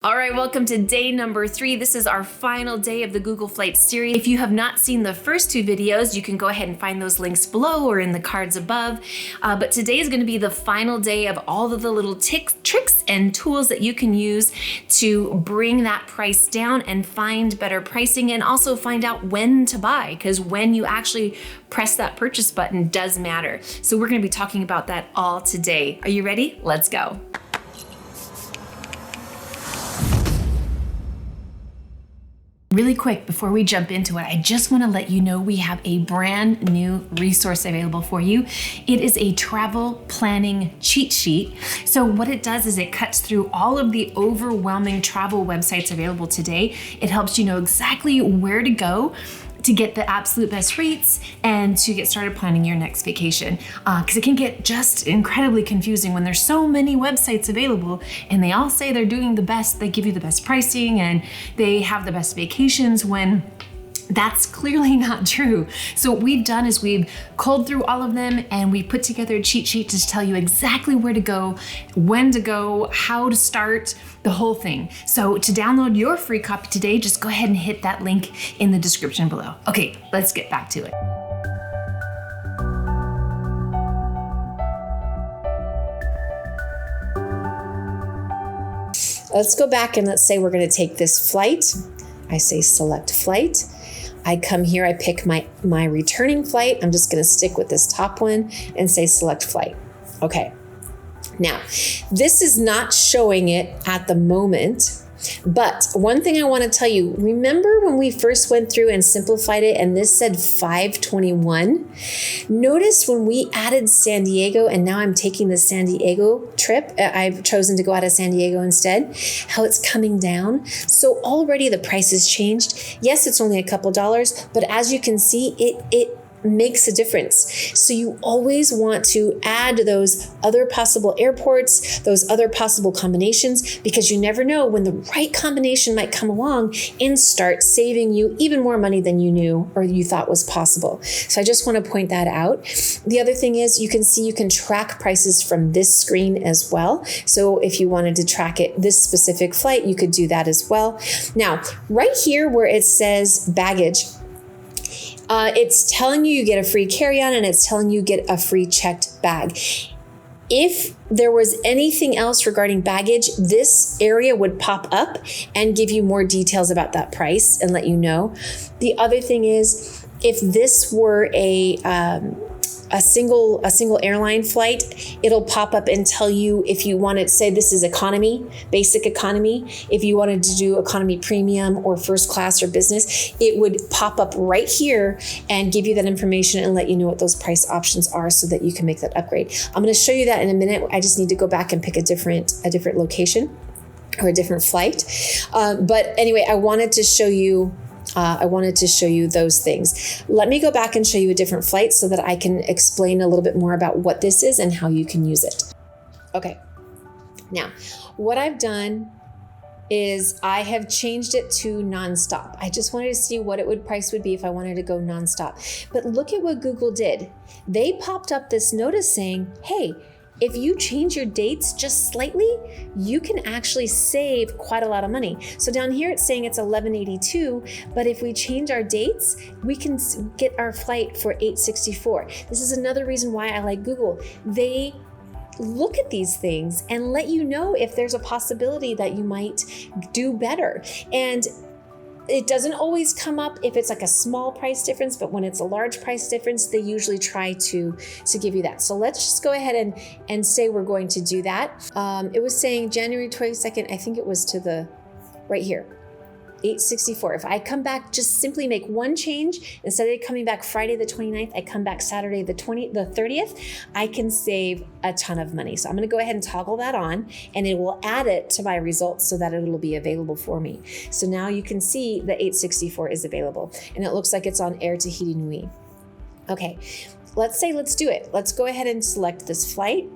All right, welcome to day number 3. This is our final day of the Google Flights series. If you have not seen the first 2 videos, you can go ahead and find those links below or in the cards above. But today is going to be the final day of all of the little tricks and tools that you can use to bring that price down and find better pricing, and also find out when to buy, because when you actually press that purchase button does matter. So we're going to be talking about that all today. Are you ready? Let's go. Really quick, before we jump into it, I just want to let you know we have a brand new resource available for you. It is a travel planning cheat sheet. So what it does is it cuts through all of the overwhelming travel websites available today. It helps you know exactly where to go to get the absolute best rates and to get started planning your next vacation. Because it can get just incredibly confusing when there's so many websites available and they all say they're doing the best, they give you the best pricing and they have the best vacations, when that's clearly not true. So what we've done is we've culled through all of them and we put together a cheat sheet to tell you exactly where to go, when to go, how to start, the whole thing. So to download your free copy today, just go ahead and hit that link in the description below. Okay, let's get back to it. Let's go back and let's say we're going to take this flight. I say select flight. I come here, I pick my returning flight. I'm just going to stick with this top one and say select flight. Okay. Now, this is not showing it at the moment, but one thing I want to tell you, remember when we first went through and simplified it and this said 521? Notice when we added San Diego, and now I'm taking the San Diego trip, I've chosen to go out of San Diego instead, how it's coming down. So already the price has changed. Yes, it's only a couple dollars, but as you can see, it makes a difference. So you always want to add those other possible airports, those other possible combinations, because you never know when the right combination might come along and start saving you even more money than you knew or you thought was possible. So I just want to point that out. The other thing is you can see you can track prices from this screen as well. So if you wanted to track it, this specific flight, you could do that as well. Now, right here where it says baggage, it's telling you get a free carry-on and it's telling you get a free checked bag. If there was anything else regarding baggage, this area would pop up and give you more details about that price and let you know. The other thing is, if this were a single airline flight, it'll pop up and tell you if you wanted to say this is economy, basic economy. If you wanted to do economy premium or first class or business, it would pop up right here and give you that information and let you know what those price options are so that you can make that upgrade. I'm going to show you that in a minute. I just need to go back and pick a different location or a different flight. But anyway, I wanted to show you those things. Let me go back and show you a different flight so that I can explain a little bit more about what this is and how you can use it. Okay. Now, what I've done is I have changed it to nonstop. I just wanted to see what price would be if I wanted to go nonstop. But look at what Google did. They popped up this notice saying, hey, if you change your dates just slightly, you can actually save quite a lot of money. So down here it's saying it's $11.82, but if we change our dates, we can get our flight for $8.64. This is another reason why I like Google. They look at these things and let you know if there's a possibility that you might do better. And it doesn't always come up if it's like a small price difference, but when it's a large price difference, they usually try to give you that. So let's just go ahead and say we're going to do that. It was saying January 22nd, I think it was to the right here, $8.64. If I come back, just simply make one change. Instead of coming back Friday the 29th, I come back Saturday the 30th, I can save a ton of money. So I'm going to go ahead and toggle that on and it will add it to my results so that it'll be available for me. So now you can see the $8.64 is available and it looks like it's on Air Tahiti Nui. Okay, let's do it. Let's go ahead and select this flight.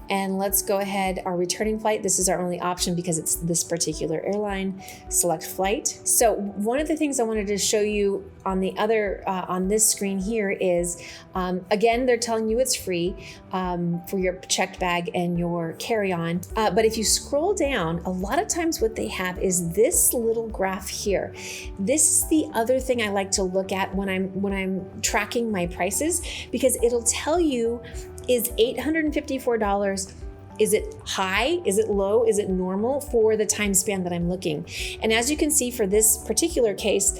And let's go ahead, our returning flight. This is our only option because it's this particular airline. Select flight. So one of the things I wanted to show you on the other, on this screen here is, again, they're telling you it's free for your checked bag and your carry-on. But if you scroll down, a lot of times what they have is this little graph here. This is the other thing I like to look at when I'm tracking my prices, because it'll tell you, is $854, is it high? Is it low? Is it normal for the time span that I'm looking? And as you can see for this particular case,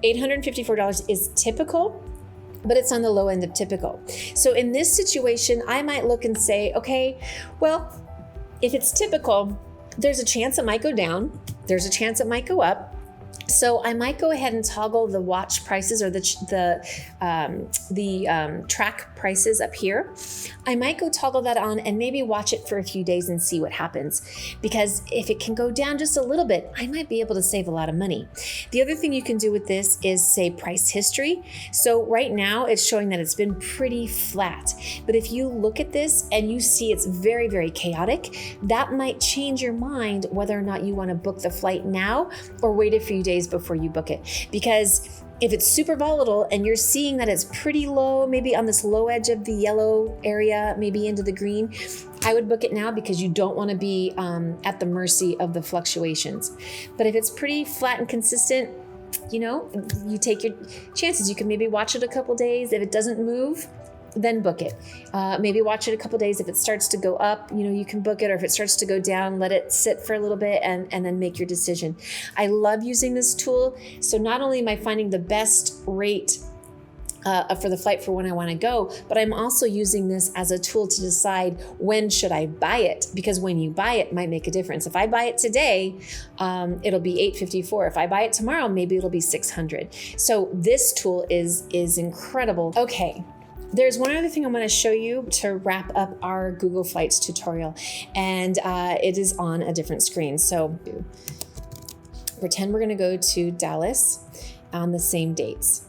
$854 is typical, but it's on the low end of typical. So in this situation, I might look and say, okay, well, if it's typical, there's a chance it might go down. There's a chance it might go up. So I might go ahead and toggle the watch prices or the track prices up here. I might go toggle that on and maybe watch it for a few days and see what happens. Because if it can go down just a little bit, I might be able to save a lot of money. The other thing you can do with this is say price history. So right now it's showing that it's been pretty flat. But if you look at this and you see it's very, very chaotic, that might change your mind whether or not you want to book the flight now or wait a few days before you book it. Because if it's super volatile and you're seeing that it's pretty low, maybe on this low edge of the yellow area, maybe into the green, I would book it now because you don't want to be at the mercy of the fluctuations. But if it's pretty flat and consistent, you take your chances. You can maybe watch it a couple days. If it doesn't move, then book it. Maybe watch it a couple days. If it starts to go up, you can book it, or if it starts to go down, let it sit for a little bit and then make your decision. I love using this tool. So not only am I finding the best rate for the flight for when I want to go, but I'm also using this as a tool to decide when should I buy it, because when you buy it might make a difference. If I buy it today, it'll be $854. If I buy it tomorrow, maybe it'll be $600. So this tool is incredible. Okay. There's one other thing I'm going to show you to wrap up our Google Flights tutorial, and it is on a different screen. So pretend we're going to go to Dallas on the same dates.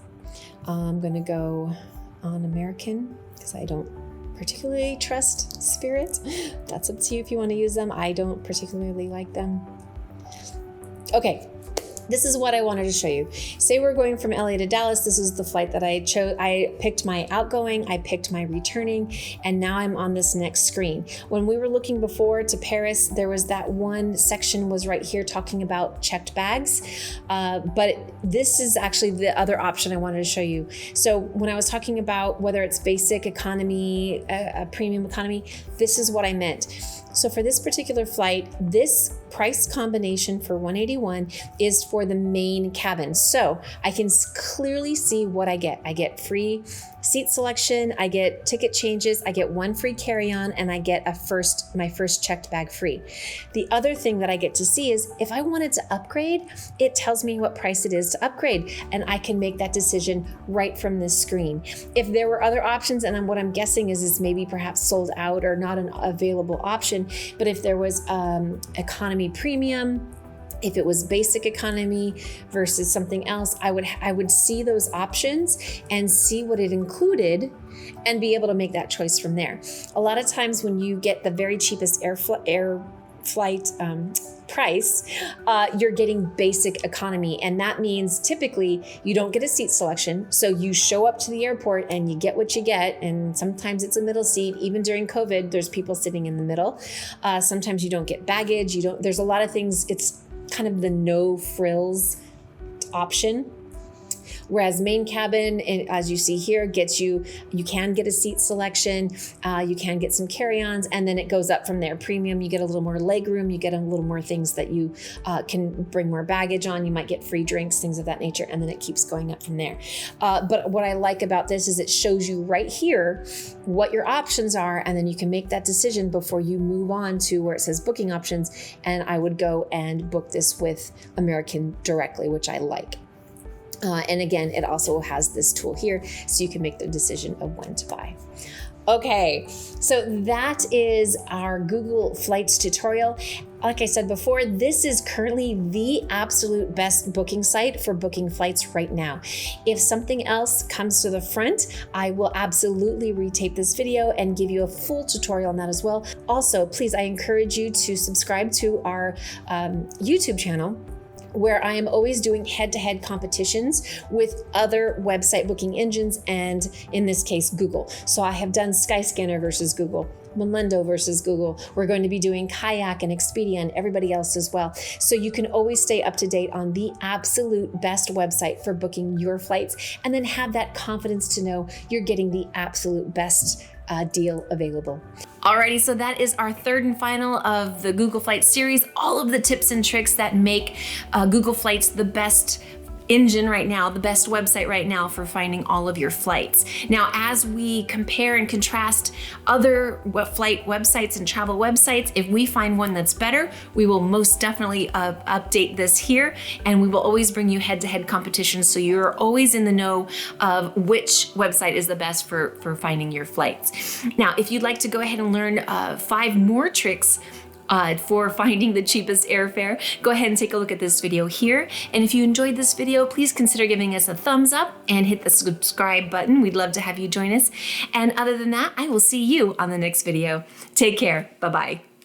I'm going to go on American because I don't particularly trust Spirit. That's up to you if you want to use them. I don't particularly like them. Okay. This is what I wanted to show you. Say we're going from LA to Dallas. This is the flight that I chose. I picked my outgoing, I picked my returning, and now I'm on this next screen. When we were looking before to Paris, there was that one section was right here talking about checked bags. But this is actually the other option I wanted to show you. So when I was talking about whether it's basic economy, a premium economy, this is what I meant. So for this particular flight, this price combination for $181 is for the main cabin. So I can clearly see what I get. I get free seat selection, I get ticket changes, I get one free carry-on, and I get my first checked bag free. The other thing that I get to see is if I wanted to upgrade, it tells me what price it is to upgrade, and I can make that decision right from this screen. If there were other options, and what I'm guessing is maybe perhaps sold out or not an available option, but if there was economy premium, if it was basic economy versus something else, I would see those options and see what it included and be able to make that choice from there. A lot of times when you get the very cheapest air flight price, you're getting basic economy. And that means typically you don't get a seat selection. So you show up to the airport and you get what you get. And sometimes it's a middle seat. Even during COVID, there's people sitting in the middle. Sometimes you don't get baggage. There's a lot of things. It's kind of the no frills option. Whereas main cabin, as you see here, you can get a seat selection, you can get some carry-ons, and then it goes up from there. Premium, you get a little more leg room, you get a little more things that you can bring more baggage on, you might get free drinks, things of that nature, and then it keeps going up from there. But what I like about this is it shows you right here what your options are, and then you can make that decision before you move on to where it says booking options, and I would go and book this with American directly, which I like. And again, it also has this tool here so you can make the decision of when to buy. Okay, so that is our Google Flights tutorial. Like I said before, this is currently the absolute best booking site for booking flights right now. If something else comes to the front, I will absolutely retape this video and give you a full tutorial on that as well. Also, please, I encourage you to subscribe to our YouTube channel, where I am always doing head-to-head competitions with other website booking engines, and in this case, Google. So I have done Skyscanner versus Google, Momondo versus Google. We're going to be doing Kayak and Expedia and everybody else as well. So you can always stay up to date on the absolute best website for booking your flights, and then have that confidence to know you're getting the absolute best deal available. Alrighty, so that is our third and final of the Google Flights series. All of the tips and tricks that make Google Flights the best engine right now, the best website right now for finding all of your flights. Now, as we compare and contrast other flight websites and travel websites, if we find one that's better, we will most definitely update this here, and we will always bring you head-to-head competitions, so you're always in the know of which website is the best for finding your flights. Now, if you'd like to go ahead and learn 5 more tricks for finding the cheapest airfare, go ahead and take a look at this video here. And if you enjoyed this video, please consider giving us a thumbs up and hit the subscribe button. We'd love to have you join us. And other than that, I will see you on the next video. Take care. Bye-bye.